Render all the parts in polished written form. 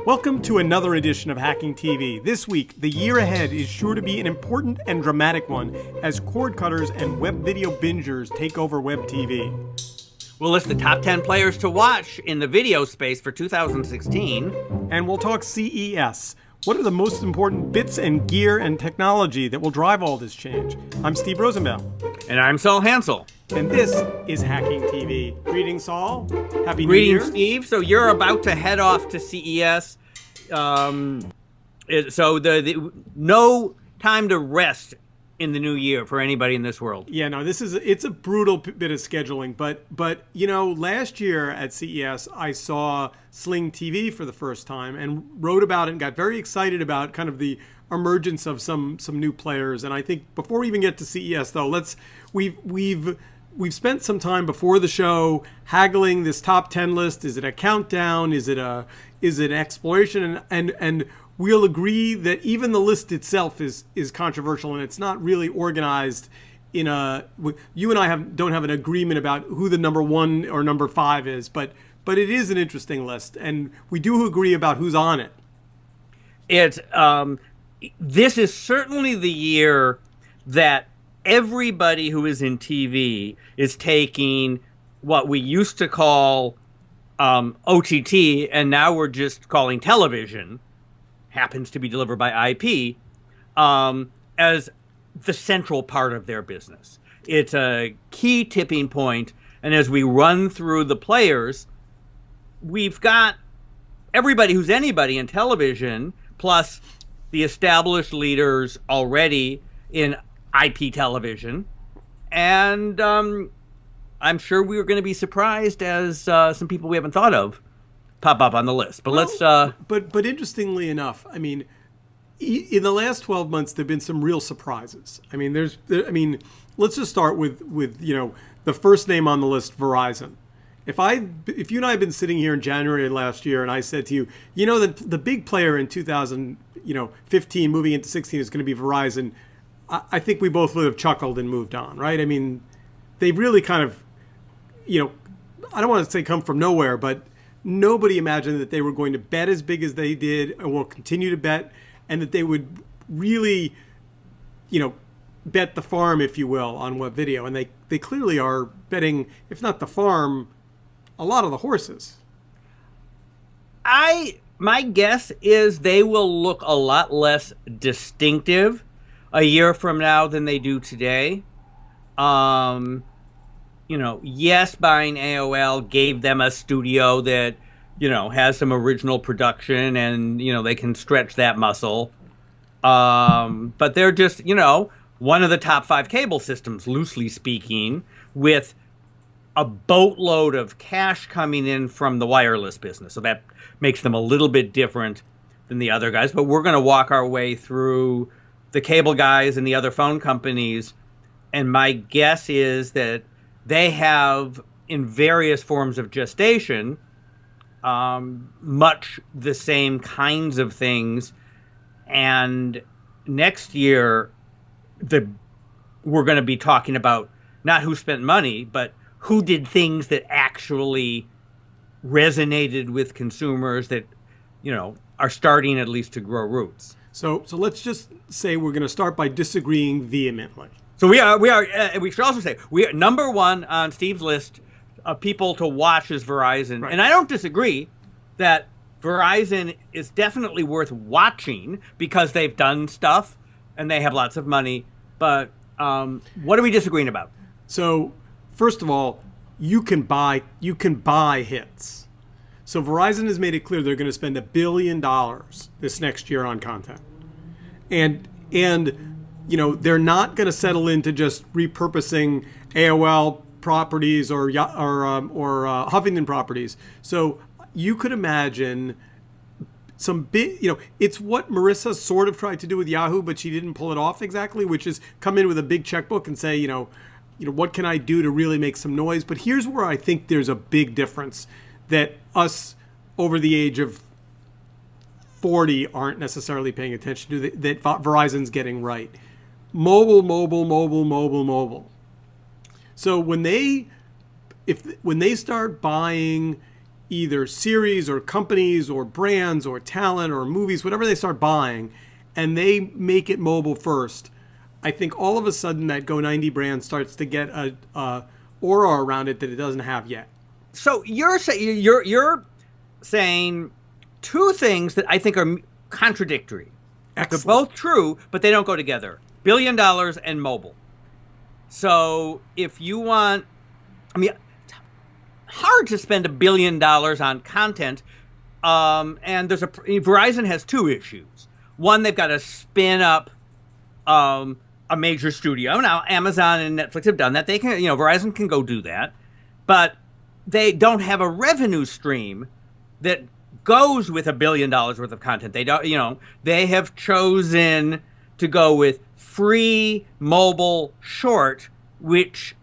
Welcome to another edition of Hacking TV. This week, the year ahead is sure to be an important and dramatic one as cord cutters and web video bingers take over web TV. We'll list the top 10 players to watch in the video space for 2016. And we'll talk CES. What are the most important bits and gear and technology that will drive all this change? I'm Steve Rosenbaum. And I'm Saul Hansel. And this is Hacking TV. Greetings, Saul. Happy New Year. Greetings, Steve. So you're about to head off to CES. So no time to rest in the new year for anybody in this world. Yeah, no, it's a brutal bit of scheduling, but you know, last year at CES I saw Sling TV for the first time and wrote about it and got very excited about kind of the emergence of some new players. And I think before we even get to CES though, we've spent some time before the show haggling this top 10 list. Is it a countdown? Is it an exploration? And we'll agree that even the list itself is controversial, and it's not really organized in a. You and I don't have an agreement about who the number 1 or number 5 is, but it is an interesting list, and we do agree about who's on it. This is certainly the year that everybody who is in TV is taking what we used to call OTT, and now we're just calling television. Happens to be delivered by IP, as the central part of their business. It's a key tipping point, and as we run through the players, we've got everybody who's anybody in television, plus the established leaders already in IP television, and I'm sure we are going to be surprised as some people we haven't thought of pop up on the list. But But interestingly enough, I mean, in the last 12 months, there've been some real surprises. I mean, let's just start with the first name on the list, Verizon. If you and I had been sitting here in January last year, and I said to you, the big player in 2015 moving into 16 is going to be Verizon, I think we both would have chuckled and moved on, right? I mean, they've really kind of, I don't want to say come from nowhere, but nobody imagined that they were going to bet as big as they did and will continue to bet, and that they would really, bet the farm, if you will, on web video. And they clearly are betting, if not the farm, a lot of the horses. My guess is they will look a lot less distinctive a year from now than they do today. Yes, buying AOL gave them a studio that, has some original production, and, they can stretch that muscle. But they're just, one of the top 5 cable systems, loosely speaking, with a boatload of cash coming in from the wireless business. So that makes them a little bit different than the other guys. But we're going to walk our way through the cable guys and the other phone companies. And my guess is that they have, in various forms of gestation, much the same kinds of things. And next year, we're going to be talking about not who spent money, but who did things that actually resonated with consumers that, are starting at least to grow roots. So let's just say we're going to start by disagreeing vehemently. So we should also say we are number 1 on Steve's list of people to watch is Verizon. Right. And I don't disagree that Verizon is definitely worth watching because they've done stuff and they have lots of money. But what are we disagreeing about? So first of all, you can buy hits. So Verizon has made it clear they're going to spend $1 billion this next year on content. And they're not going to settle into just repurposing AOL properties or Huffington properties. So you could imagine some big, it's what Marissa sort of tried to do with Yahoo, but she didn't pull it off exactly, which is come in with a big checkbook and say, what can I do to really make some noise? But here's where I think there's a big difference that us over the age of 40 aren't necessarily paying attention to, that Verizon's getting right. Mobile. So when they start buying either series or companies or brands or talent or movies, whatever they start buying, and they make it mobile first, I think all of a sudden that Go90 brand starts to get a aura around it that it doesn't have yet. So you're saying two things that I think are contradictory. Excellent. They're both true, but they don't go together. $1 billion and mobile. So if you want, I mean, it's hard to spend $1 billion on content. And Verizon has two issues. One, they've got to spin up a major studio. Now, Amazon and Netflix have done that. They can, Verizon can go do that, but they don't have a revenue stream that goes with $1 billion worth of content. They don't, they have chosen to go with free mobile short, which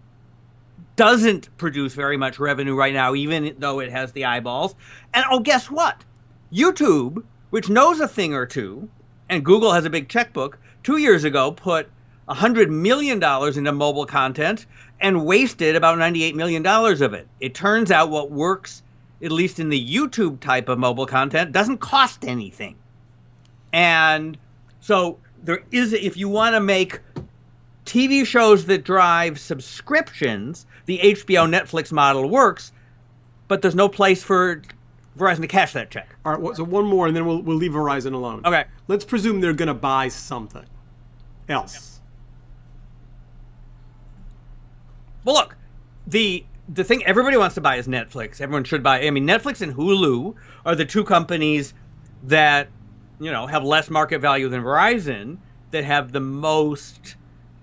doesn't produce very much revenue right now, even though it has the eyeballs. And guess what? YouTube, which knows a thing or two, and Google has a big checkbook, 2 years ago put $100 million into mobile content and wasted about $98 million of it. It turns out what works, at least in the YouTube type of mobile content, doesn't cost anything. And so there is, if you want to make TV shows that drive subscriptions, the HBO Netflix model works, but there's no place for Verizon to cash that check. All right, so one more, and then we'll leave Verizon alone. Okay. Let's presume they're going to buy something else. Well, look, the thing everybody wants to buy is Netflix. Everyone should buy. I mean, Netflix and Hulu are the two companies that, have less market value than Verizon, that have the most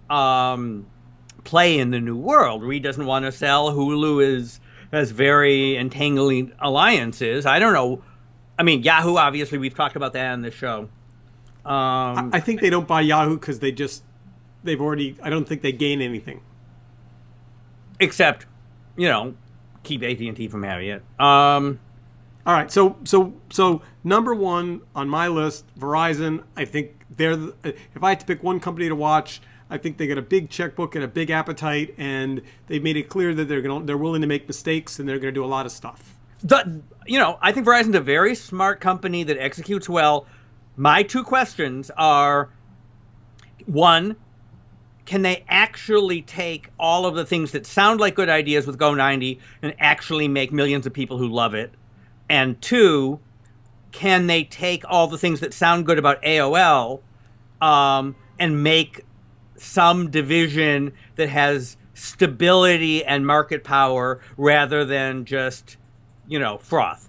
play in the new world. Reed doesn't want to sell. Hulu has very entangling alliances. I don't know. I mean, Yahoo, obviously, we've talked about that on the show. I think they don't buy Yahoo because I don't think they gain anything. Except, keep AT&T from having it. All right, so number one on my list, Verizon. I think if I had to pick one company to watch, I think they got a big checkbook and a big appetite, and they've made it clear that they're willing to make mistakes and they're going to do a lot of stuff. I think Verizon's a very smart company that executes well. My two questions are, one, can they actually take all of the things that sound like good ideas with Go90 and actually make millions of people who love it? And two, can they take all the things that sound good about AOL and make some division that has stability and market power rather than just, froth?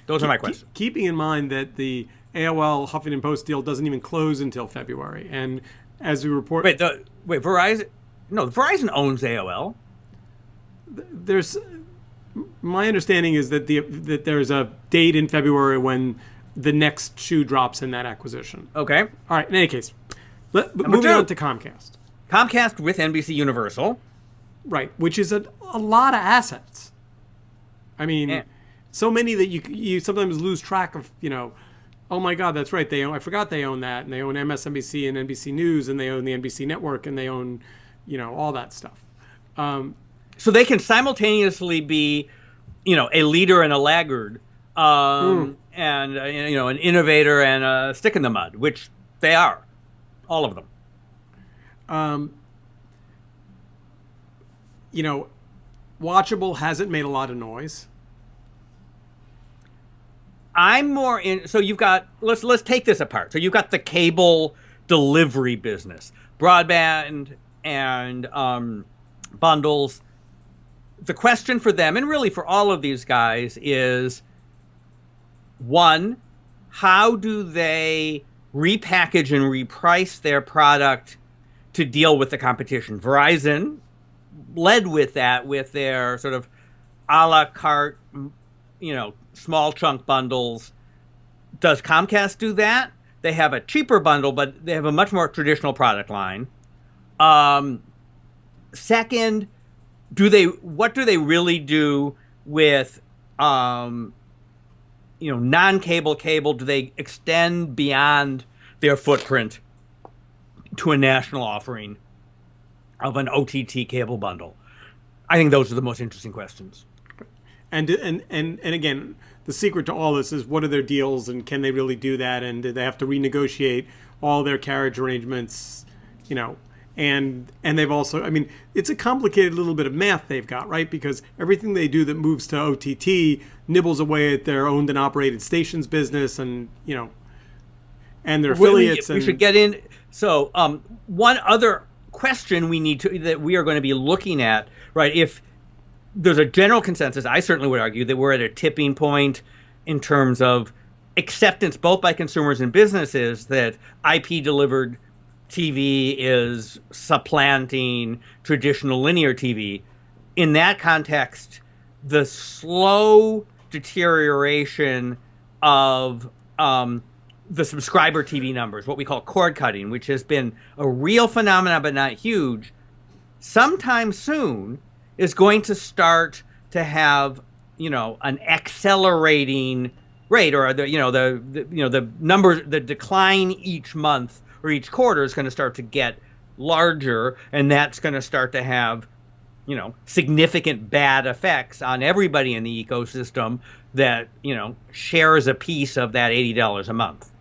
Those are my questions. Keeping in mind that the AOL Huffington Post deal doesn't even close until February. And as we report... Verizon owns AOL. My understanding is that that there's a date in February when the next shoe drops in that acquisition. Okay. All right. In any case, moving on to Comcast. Comcast with NBC Universal. Right, which is a lot of assets. I mean, so many that you sometimes lose track of. Oh my God, that's right. I forgot they own that, and they own MSNBC and NBC News, and they own the NBC network, and they own, all that stuff. So they can simultaneously be, a leader and a laggard, and an innovator and a stick in the mud, which they are, all of them. Watchable hasn't made a lot of noise. I'm more in. So you've got. Let's take this apart. So you've got the cable delivery business, broadband and bundles. The question for them, and really for all of these guys, is one: how do they repackage and reprice their product to deal with the competition? Verizon led with that with their sort of a la carte, small chunk bundles. Does Comcast do that? They have a cheaper bundle, but they have a much more traditional product line. Second, what do they really do with non-cable cable? Do they extend beyond their footprint to a national offering of an OTT cable bundle? I think those are the most interesting questions. And again, the secret to all this is what are their deals and can they really do that? And do they have to renegotiate all their carriage arrangements? You know, and they've also, I mean, it's a complicated little bit of math they've got, right? Because everything they do that moves to OTT nibbles away at their owned and operated stations business, and you know, and their affiliates. We should get in. So, one other question that we are going to be looking at, right? If there's a general consensus, I certainly would argue that we're at a tipping point in terms of acceptance, both by consumers and businesses, that IP delivered TV is supplanting traditional linear TV. In that context, the slow deterioration of the subscriber TV numbers, what we call cord cutting, which has been a real phenomenon but not huge, sometime soon is going to start to have, you know, an accelerating rate, or the numbers, the decline each month or each quarter is going to start to get larger, and that's going to start to have, you know, significant bad effects on everybody in the ecosystem that, you know, shares a piece of that $80 a month.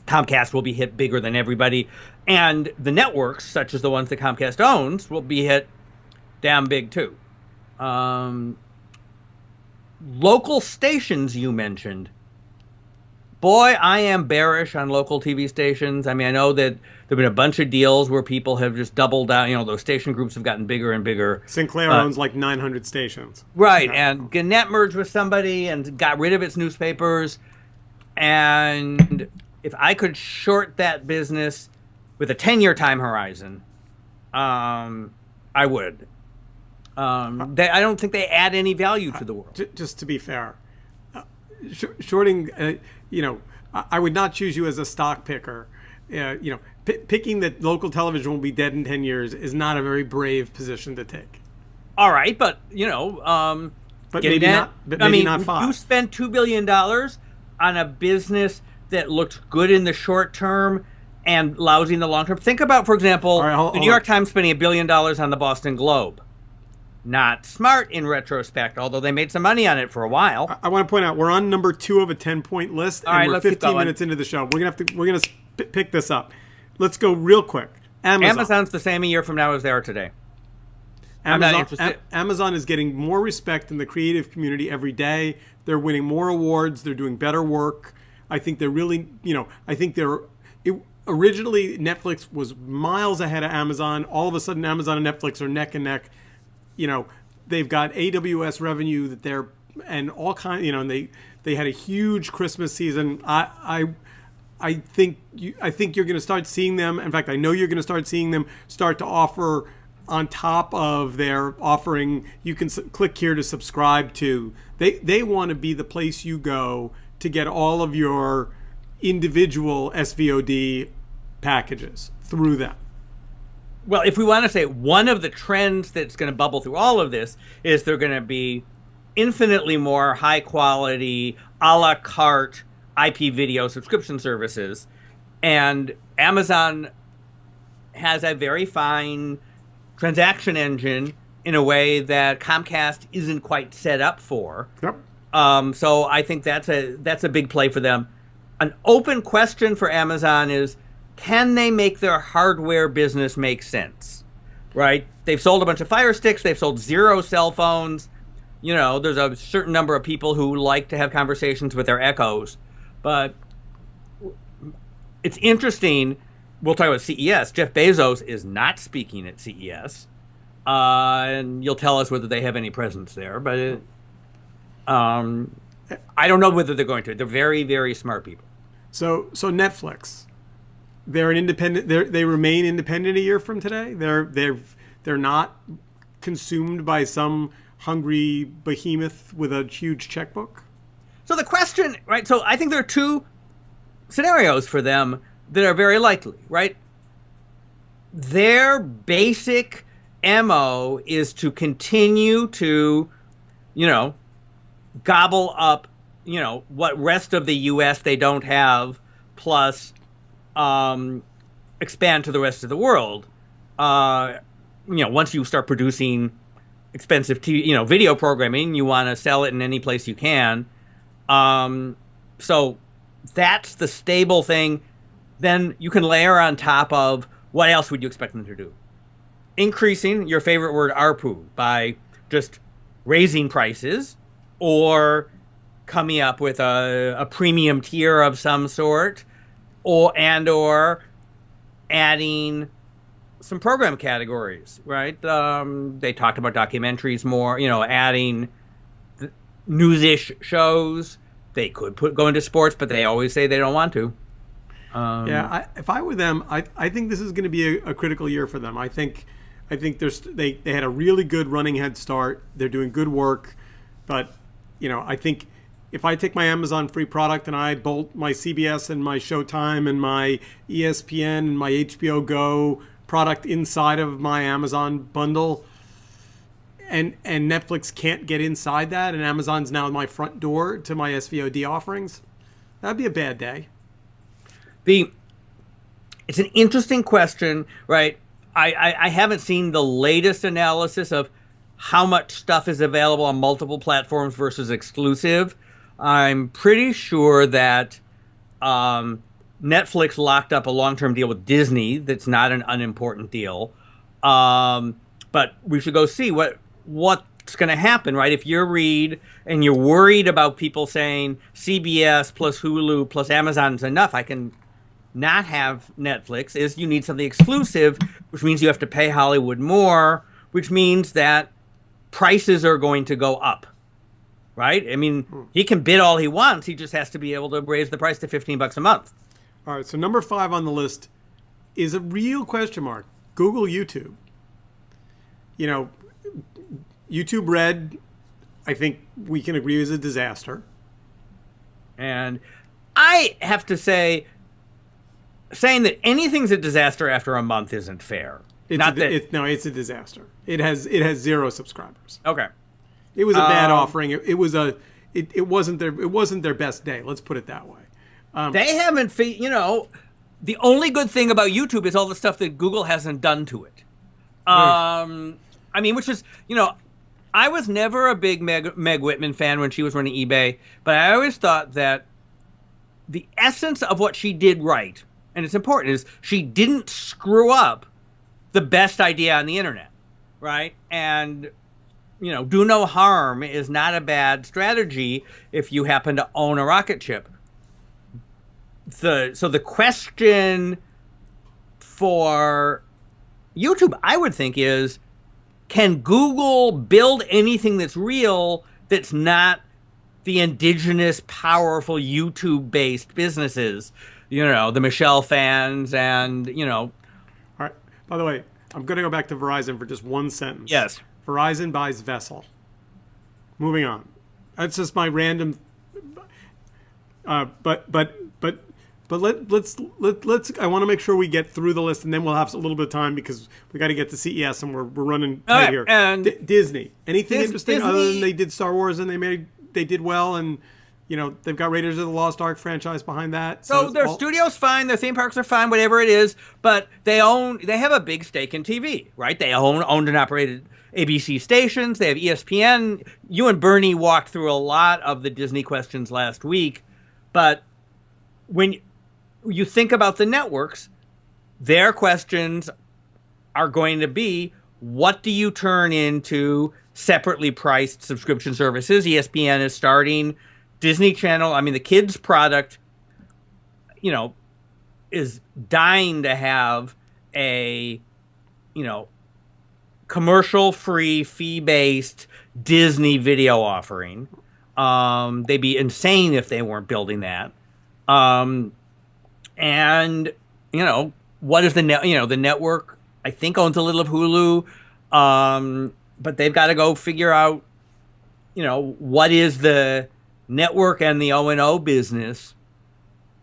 Comcast will be hit bigger than everybody, and the networks, such as the ones that Comcast owns, will be hit damn big too. Local stations you mentioned. Boy, I am bearish on local TV stations. I mean, I know that there have been a bunch of deals where people have just doubled down. You know, those station groups have gotten bigger and bigger. Sinclair owns like 900 stations. Right, and Gannett merged with somebody and got rid of its newspapers. And if I could short that business with a 10-year time horizon, I would. I don't think they add any value to the world. Just to be fair, shorting, you know, I would not choose you as a stock picker. You know, picking that local television will be dead in 10 years is not a very brave position to take. All right, but, you know, but maybe not. But maybe not 5. You spent $2 billion on a business that looked good in the short term and lousy in the long term. Think about, for example, the New York Times spending $1 billion on the Boston Globe. Not smart in retrospect, although they made some money on it for a while. I want to point out we're on number 2 of a 10-point list, and we're 15 minutes into the show. We're gonna pick this up. Let's go real quick. Amazon's the same a year from now as they are today. I'm not interested. Amazon is getting more respect in the creative community every day. They're winning more awards. They're doing better work. I think they're really, you know, originally Netflix was miles ahead of Amazon. All of a sudden, Amazon and Netflix are neck and neck. You know, they've got AWS revenue that they're, and all kind, you know, and they had a huge Christmas season. I think you're going to start seeing them. In fact, I know you're going to start seeing them start to offer, on top of their offering, you can click here to subscribe to. They want to be the place you go to get all of your individual SVOD packages through them. Well, if we want to say one of the trends that's going to bubble through all of this is they're going to be infinitely more high quality, a la carte IP video subscription services. And Amazon has a very fine transaction engine in a way that Comcast isn't quite set up for. Yep. So I think that's a big play for them. An open question for Amazon is, can they make their hardware business make sense? Right? They've sold a bunch of Fire Sticks. They've sold 0 cell phones. You know, there's a certain number of people who like to have conversations with their Echoes. But it's interesting. We'll talk about CES. Jeff Bezos is not speaking at CES. And you'll tell us whether they have any presence there. But I don't know whether they're going to. They're very, very smart people. So Netflix. They're an independent. They remain independent a year from today. They're not consumed by some hungry behemoth with a huge checkbook. So the question, right? So I think there are 2 scenarios for them that are very likely, right? Their basic MO is to continue to, you know, gobble up, you know, what rest of the U.S. they don't have, plus expand to the rest of the world. You know, once you start producing expensive video programming. You want to sell it in any place you can. So that's the stable thing. Then you can layer on top of what else would you expect them to do? Increasing your favorite word, ARPU, by just raising prices or coming up with a premium tier of some sort, or adding some program categories, right? They talked about documentaries more, adding news-ish shows. They could go into sports, but they always say they don't want to. If I were them, I think this is going to be a critical year for them. I think they had a really good running head start. They're doing good work, but I think if I take my Amazon free product and I bolt my CBS and my Showtime and my ESPN and my HBO Go product inside of my Amazon bundle, and Netflix can't get inside that, and Amazon's now my front door to my SVOD offerings, that'd be a bad day. It's an interesting question, right? I haven't seen the latest analysis of how much stuff is available on multiple platforms versus exclusive. I'm pretty sure that Netflix locked up a long-term deal with Disney. That's not an unimportant deal. But we should go see what's going to happen, right? If you're Reed and you're worried about people saying CBS plus Hulu plus Amazon's enough, I can not have Netflix, is you need something exclusive, which means you have to pay Hollywood more, which means that prices are going to go up, right? I mean, he can bid all he wants. He just has to be able to raise the price to $15 a month. All right, so number 5 on the list is a real question mark. Google YouTube. YouTube Red, I think we can agree, is a disaster. And I have to say, saying that anything's a disaster after a month isn't fair. It's a disaster. It has 0 subscribers. Okay. It was a bad offering. It wasn't their best day. Let's put it that way. They haven't, the only good thing about YouTube is all the stuff that Google hasn't done to it. I mean, which is, I was never a big Meg Whitman fan when she was running eBay, but I always thought that the essence of what she did right, and it's important, is she didn't screw up the best idea on the internet, right? And, do no harm is not a bad strategy if you happen to own a rocket ship. So the question for YouTube, I would think, is, can Google build anything that's real that's not the indigenous, powerful YouTube-based businesses? The Michelle fans and, All right. By the way, I'm going to go back to Verizon for just one sentence. Yes. Verizon buys Vessel. Moving on. That's just my random. But let's. I want to make sure we get through the list, and then we'll have a little bit of time because we got to get to CES, and we're running tight here. And Disney. Anything interesting Disney, other than they did Star Wars and they did well, and they've got Raiders of the Lost Ark franchise behind that. So their studio's fine, their theme parks are fine, whatever it is, but they have a big stake in TV, right? They owned and operated ABC stations. They have ESPN. You and Bernie walked through a lot of the Disney questions last week, but when you think about the networks, their questions are going to be, what do you turn into separately priced subscription services? ESPN is starting. Disney Channel, I mean, the kids product, is dying to have a, commercial-free, fee-based Disney video offering. They'd be insane if they weren't building that. And, what is the network, I think, owns a little of Hulu. But they've got to go figure out, what is the network and the O&O business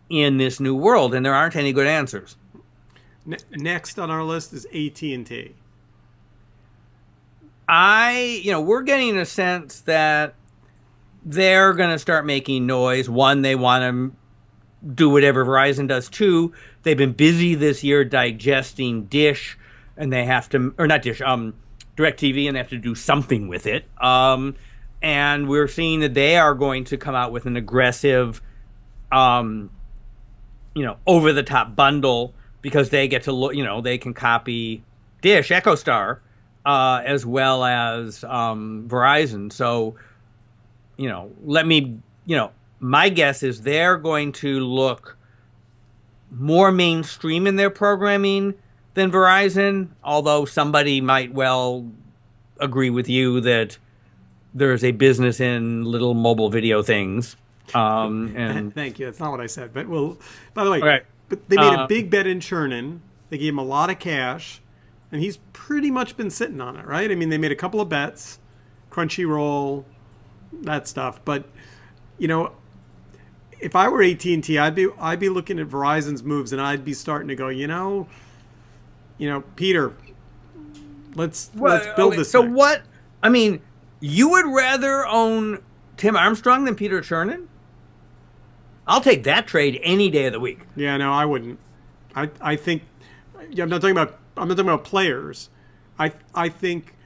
in this new world, and there aren't any good answers. Next on our list is AT&T. We're getting a sense that they're going to start making noise. One, they want to do whatever Verizon does. Two, they've been busy this year digesting Dish, and they have to, or not Dish, DirecTV DirecTV, and they have to do something with it. And we're seeing that they are going to come out with an aggressive, over-the-top bundle because they get to look, they can copy Dish, EchoStar, as well as Verizon. So, my guess is they're going to look more mainstream in their programming than Verizon, although somebody might well agree with you that there's a business in little mobile video things. And Thank you. That's not what I said. But, well, by the way, okay. but they made a big bet in Chernin. They gave him a lot of cash, and he's pretty much been sitting on it, right? I mean, they made a couple of bets, Crunchyroll, that stuff. But, if I were AT&T, I'd be looking at Verizon's moves, and I'd be starting to go, Peter, let's build this. So thing. what? I mean, you would rather own Tim Armstrong than Peter Chernin? I'll take that trade any day of the week. Yeah, no, I wouldn't. I think I'm not talking about players. I think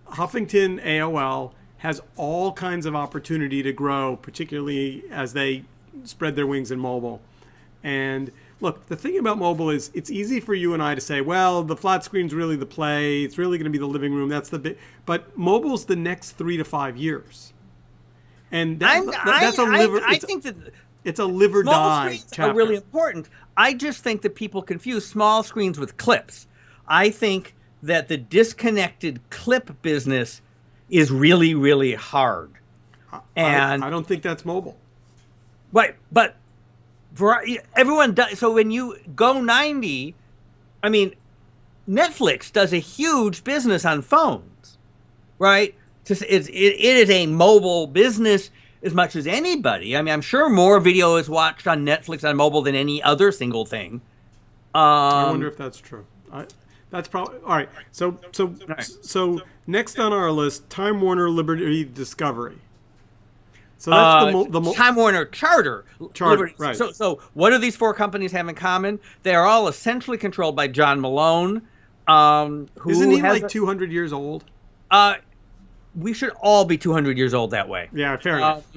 Huffington AOL has all kinds of opportunity to grow, particularly as they spread their wings in mobile. And look, the thing about mobile is it's easy for you and I to say, well, the flat screen's really the play. It's really going to be the living room. That's the big. But mobile's the next 3 to 5 years. And that's a liver. I think that it's a live or small die screens chapter. are really important. I just think that people confuse small screens with clips. I think that the disconnected clip business is really, really hard. And I don't think that's mobile. Right, but everyone does. So when you go 90, I mean, Netflix does a huge business on phones, right? It is a mobile business as much as anybody. I mean, I'm sure more video is watched on Netflix on mobile than any other single thing. I wonder if that's true. That's probably all right. So next on our list, Time Warner, Liberty, Discovery. So that's the Time Warner Charter. Charter, right. So what do these four companies have in common? They are all essentially controlled by John Malone. Who isn't he like 200 years old? We should all be 200 years old that way. Yeah, fair enough.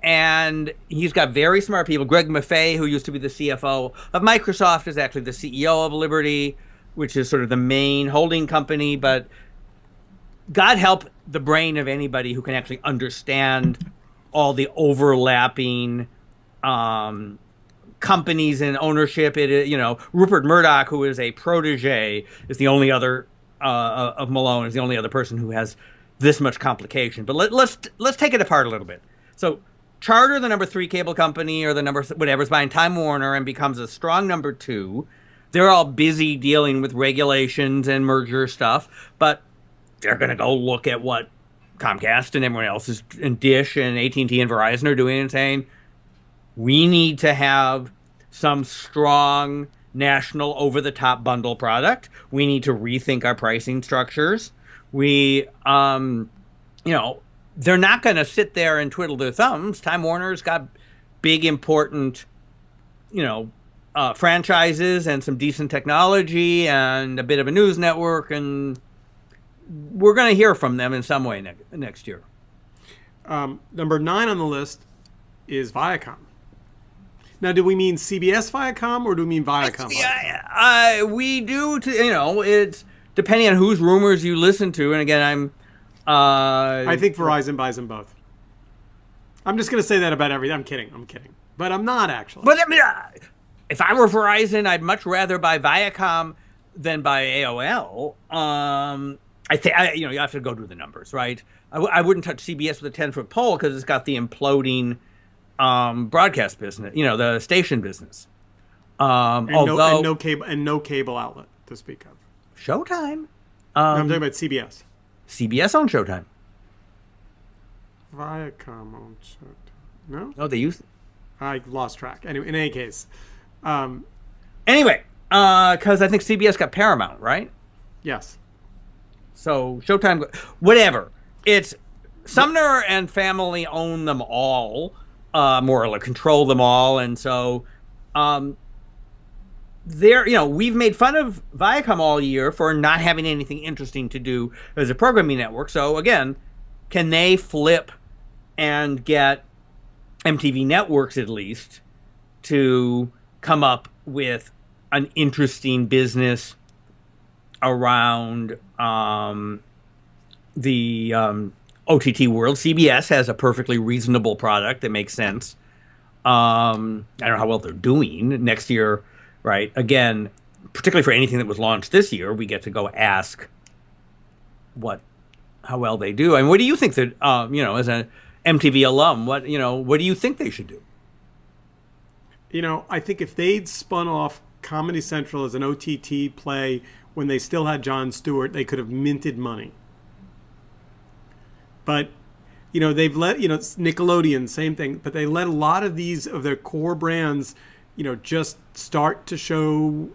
And he's got very smart people. Greg Maffei, who used to be the CFO of Microsoft, is actually the CEO of Liberty, which is sort of the main holding company. But God help the brain of anybody who can actually understand all the overlapping companies and ownership. Rupert Murdoch, who is a protege, is the only other of Malone, is the only other person who has this much complication. But let's take it apart a little bit. So Charter, the number 3 cable company, or the number whatever, is buying Time Warner and becomes a strong number 2. They're all busy dealing with regulations and merger stuff, but they're going to go look at what Comcast and everyone else and Dish and AT&T and Verizon are doing and saying, we need to have some strong national over-the-top bundle product. We need to rethink our pricing structures. They're not going to sit there and twiddle their thumbs. Time Warner's got big, important, franchises and some decent technology and a bit of a news network, and we're going to hear from them in some way next year. Number 9 on the list is Viacom. Now, do we mean CBS Viacom or do we mean Viacom? We do. It's depending on whose rumors you listen to. And again, I think Verizon buys them both. I'm just going to say that about everything. I'm kidding. But I'm not actually. But I mean, if I were Verizon, I'd much rather buy Viacom than buy AOL. I think you have to go do the numbers, right? I wouldn't touch CBS with a 10-foot pole because it's got the imploding broadcast business, the station business. No cable outlet to speak of. Showtime. I'm talking about CBS. CBS owns Showtime. Viacom owns Showtime. No? No, they use. I lost track. Anyway, in any case. Anyway, because I think CBS got Paramount, right? Yes. So Showtime, whatever. It's Sumner and family own them all, more or less control them all, and so we've made fun of Viacom all year for not having anything interesting to do as a programming network. So again, can they flip and get MTV Networks at least to come up with an interesting business around the OTT world? CBS has a perfectly reasonable product that makes sense. I don't know how well they're doing next year, right? Again, particularly for anything that was launched this year, we get to go ask how well they do. And what do you think that, as an MTV alum, what do you think they should do? I think if they'd spun off Comedy Central as an OTT play when they still had Jon Stewart, they could have minted money. But they've let, Nickelodeon, same thing, but they let a lot of these of their core brands, just start to show,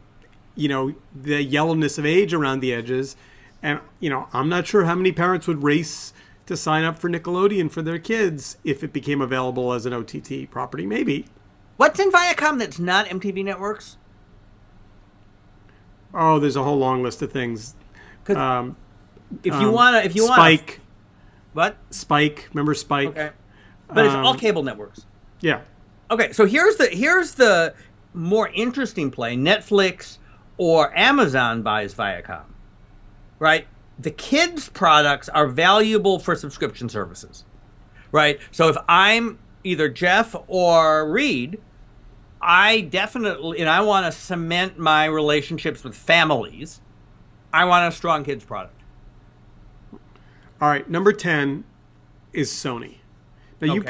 the yellowness of age around the edges. And, I'm not sure how many parents would race to sign up for Nickelodeon for their kids if it became available as an OTT property. Maybe. What's in Viacom that's not MTV Networks? Oh, there's a whole long list of things. If you want Spike. What? Spike. Remember Spike? Okay. But it's all cable networks. Yeah. Okay, so here's the more interesting play. Netflix or Amazon buys Viacom, right? The kids' products are valuable for subscription services, right? So if I'm either Jeff or Reed, I definitely, and I want to cement my relationships with families, I want a strong kids' product. All right, number 10 is Sony. Now you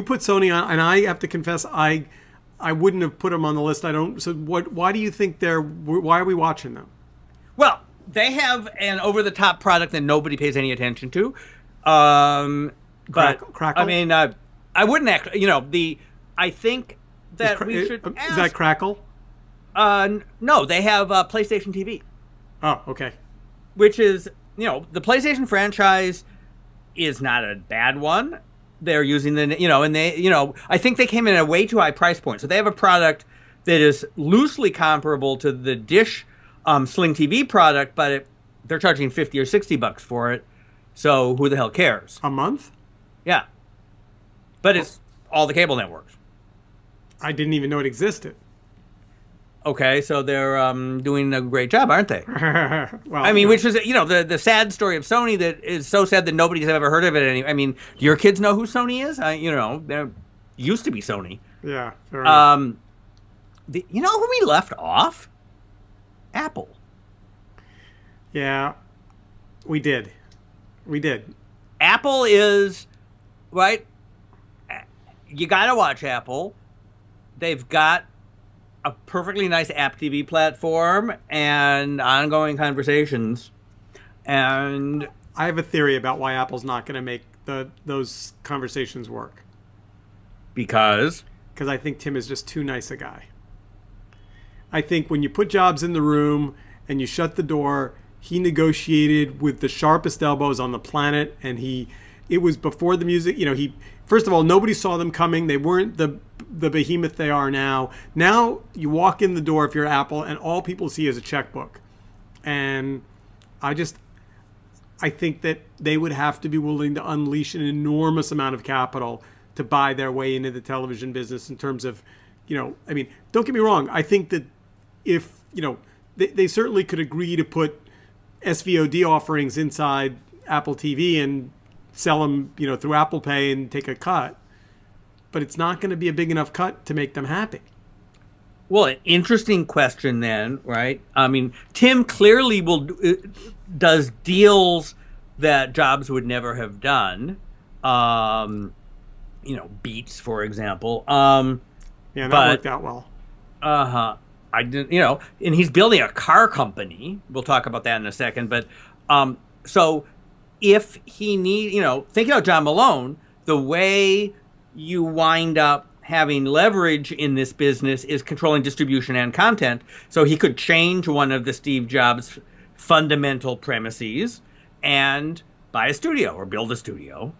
put Sony on, and I have to confess I wouldn't have put them on the list. I don't. So why do you think why are we watching them? Well, they have an over-the-top product that nobody pays any attention to. But Crackle? I mean, I wouldn't act. I think that we should ask. Is that Crackle? No, they have PlayStation TV. Oh, okay. Which is, the PlayStation franchise is not a bad one. They're using and they, I think they came in at a way too high price point. So they have a product that is loosely comparable to the Dish Sling TV product, but they're charging $50 or $60 for it. So who the hell cares? A month? Yeah. But it's all the cable networks. I didn't even know it existed. Okay, so they're doing a great job, aren't they? Well, I mean, which is, the sad story of Sony that is so sad that nobody's ever heard of it. I mean, do your kids know who Sony is? There used to be Sony. Yeah. Fair enough. Who we left off? Apple. Yeah, we did. Apple is, right? You got to watch Apple. They've got a perfectly nice app TV platform and ongoing conversations. And I have a theory about why Apple's not going to make those conversations work. Because I think Tim is just too nice a guy. I think when you put Jobs in the room and you shut the door, he negotiated with the sharpest elbows on the planet, and it was before the music. First of all, nobody saw them coming. They weren't the behemoth they are now. Now you walk in the door if you're Apple, and all people see is a checkbook. And I think that they would have to be willing to unleash an enormous amount of capital to buy their way into the television business in terms of, don't get me wrong. I think that if, they certainly could agree to put SVOD offerings inside Apple TV and sell them, through Apple Pay and take a cut. But it's not going to be a big enough cut to make them happy. Well, an interesting question then, right? I mean, Tim clearly does deals that Jobs would never have done. Beats, for example. Yeah, that worked out well. I didn't, and he's building a car company. We'll talk about that in a second. But so if he thinking about John Malone, the way you wind up having leverage in this business is controlling distribution and content. So he could change one of the Steve Jobs fundamental premises and buy a studio or build a studio.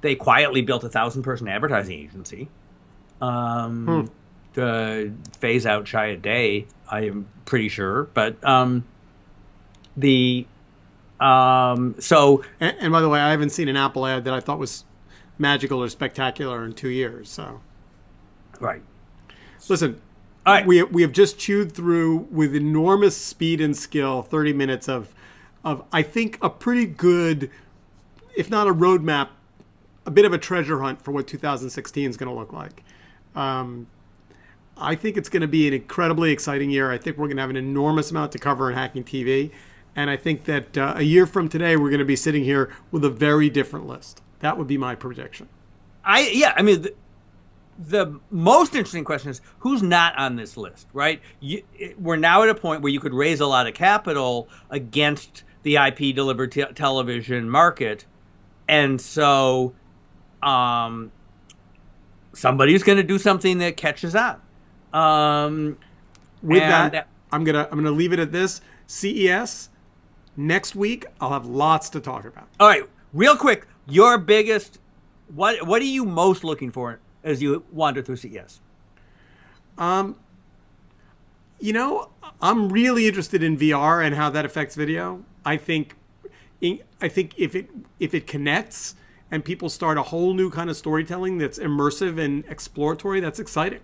They quietly built a 1,000-person advertising agency. phase out Chiat Day. I am pretty sure, but so And by the way, I haven't seen an Apple ad that I thought was magical or spectacular in 2 years. So, right. listen, All right. we have just chewed through with enormous speed and skill 30 minutes of I think a pretty good, if not a roadmap, a bit of a treasure hunt for what 2016 is going to look like. I think it's going to be an incredibly exciting year. I think we're going to have an enormous amount to cover in Hacking TV. And I think that a year from today, we're going to be sitting here with a very different list. That would be my prediction. I mean, the most interesting question is who's not on this list, right? We're now at a point where you could raise a lot of capital against the IP delivered television market. And so somebody's going to do something that catches on. With that, I'm gonna leave it at this. CES next week. I'll have lots to talk about. All right, real quick, your biggest, what are you most looking for as you wander through CES? You know, I'm really interested in VR and how that affects video. I think if it connects and people start a whole new kind of storytelling that's immersive and exploratory, that's exciting.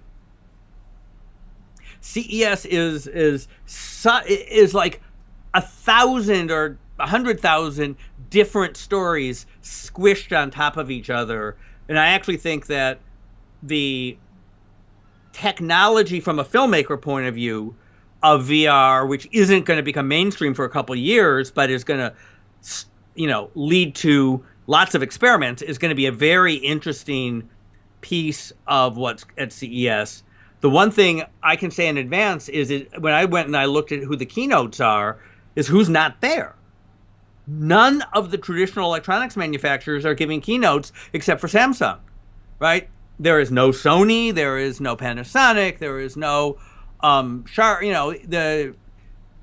CES is like 1,000 or 100,000 different stories squished on top of each other, and I actually think that the technology from a filmmaker point of view of VR, which isn't going to become mainstream for a couple of years, but is going to, lead to lots of experiments, is going to be a very interesting piece of what's at CES. The one thing I can say in advance is when I went and I looked at who the keynotes are, is who's not there. None of the traditional electronics manufacturers are giving keynotes except for Samsung, right? There is no Sony, there is no Panasonic, there is no Sharp.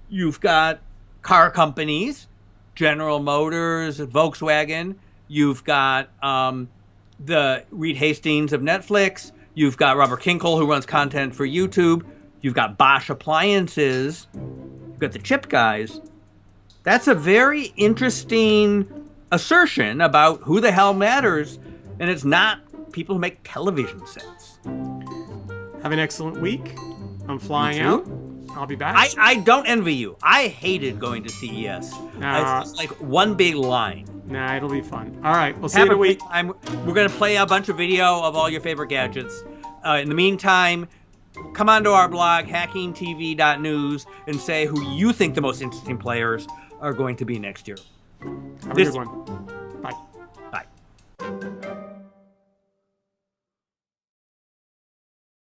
You've got car companies, General Motors, Volkswagen. You've got the Reed Hastings of Netflix. You've got Robert Kinkle, who runs content for YouTube. You've got Bosch Appliances. You've got the chip guys. That's a very interesting assertion about who the hell matters, and it's not people who make television sets. Have an excellent week. I'm flying out. I'll be back. I don't envy you. I hated going to CES. Nah. It's just like one big line. Nah, it'll be fun. All right, we'll see Have you in a a week. great time. We're going to play a bunch of video of all your favorite gadgets. In the meantime, come onto our blog, hackingtv.news, and say who you think the most interesting players are going to be next year. Have a good one. Bye. Bye.